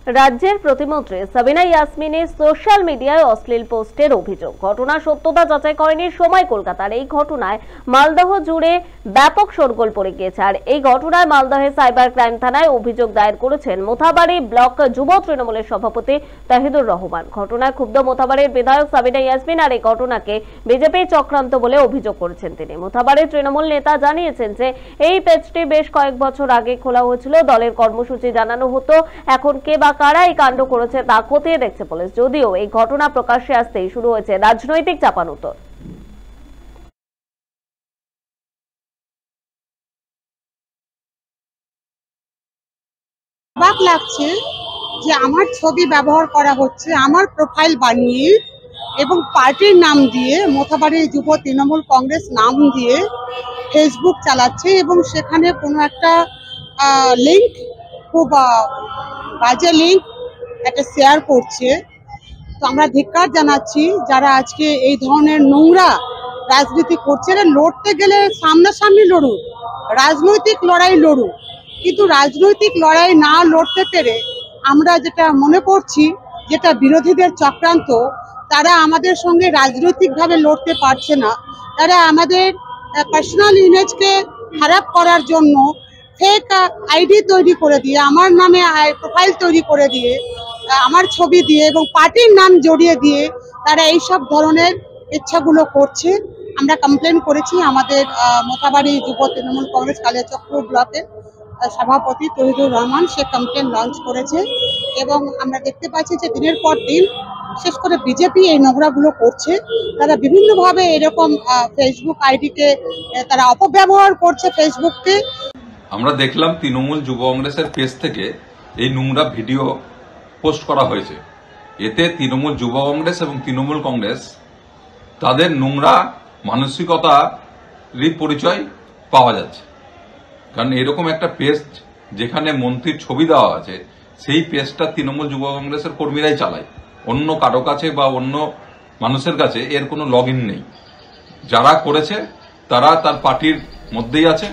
রাজ্যের প্রতিমন্ত্রী সাবিনা ইয়াসমিনের সোশ্যাল মিডিয়ায় অশ্লীল পোস্টের অভিযোগ। ঘটনার সত্যতা যাচাই করেনি সময় কলকাতার। এই ঘটনায় মালদহ জুড়ে ব্যাপক শোরগোল পড়ে গিয়েছে। আর এই ঘটনায় মালদহে সাইবার ক্রাইম থানায় অভিযোগ দায়ের করেছেন মোথাবাড়ি ব্লক যুব তৃণমূলের সভাপতি তাহিদুর রহমান। ঘটনায় ক্ষুব্ধ মোথাবাড়ির বিধায়ক সাবিনা ইয়াসমিন আর এই ঘটনাকে বিজেপি চক্রান্ত বলে অভিযোগ করেছেন তিনি। মোথাবাড়ির তৃণমূল নেতা জানিয়েছেন যে এই পেজটি বেশ কয়েক বছর আগে খোলা হয়েছিল। দলের কর্মসূচি জানানো হতো। এখন কে বা কারা এই কাণ্ড করেছে তা খতিয়ে দেখছে পুলিশ। যদিও এই ঘটনা প্রকাশ্যে আসতেই শুরু হয়েছে রাজনৈতিক চাপানুতর। অবাক লাগছে যে আমার ছবি ব্যবহার করা হচ্ছে, আমার প্রোফাইল বানিয়ে এবং পার্টির নাম দিয়ে, মোথাবাড়ি যুব তৃণমূল কংগ্রেস নাম দিয়ে ফেসবুক চালাচ্ছে এবং সেখানে কোনো একটা লিঙ্ক, খুব বাজে লিঙ্ক একটা শেয়ার করছে। তো আমরা ধিক্কার জানাচ্ছি যারা আজকে এই ধরনের নোংরা রাজনীতি করছে। লড়তে গেলে সামনাসামনি লড়ুক, রাজনৈতিক লড়াই লড়ুক, কিন্তু রাজনৈতিক লড়াই না লড়তে পেরে আমরা যেটা মনে করছি, যেটা বিরোধীদের চক্রান্ত, তারা আমাদের সঙ্গে রাজনৈতিকভাবে লড়তে পারছে না। তারা আমাদের পার্সোনাল ইমেজকে খারাপ করার জন্য ফেক আইডি তৈরি করে দিয়ে, আমার নামে প্রোফাইল তৈরি করে দিয়ে, আমার ছবি দিয়ে এবং পার্টির নাম জড়িয়ে দিয়ে তারা এইসব ধরনের ইচ্ছাগুলো করছে। আমরা কমপ্লেন করেছি আমাদের মোথাবাড়ি যুব তৃণমূল কংগ্রেস কালিয়াচক্র ব্লকের সভাপতি তাহিদুর রহমান, সে কমপ্লেন লঞ্চ করেছে এবং আমরা দেখতে পাচ্ছি যে দিনের পর দিন বিশেষ করে বিজেপি এই নোংরাগুলো করছে। তারা বিভিন্নভাবে এরকম ফেসবুক আইডিকে তারা অপব্যবহার করছে ফেসবুককে। আমরা দেখলাম তৃণমূল যুব কংগ্রেসের পেজ থেকে এই নোংরা ভিডিও পোস্ট করা হয়েছে। এতে তৃণমূল যুব কংগ্রেস এবং তৃণমূল কংগ্রেস তাদের নোংরা মানসিকতারই পরিচয় পাওয়া যাচ্ছে। কারণ এরকম একটা পেজ যেখানে মন্ত্রীর ছবি দেওয়া আছে, সেই পেজটা তৃণমূল যুব কংগ্রেসের কর্মীরাই চালায়। অন্য কারো কাছে বা অন্য মানুষের কাছে এর কোনো লগ ইন নেই। যারা করেছে তারা তার পার্টির মধ্যেই আছে।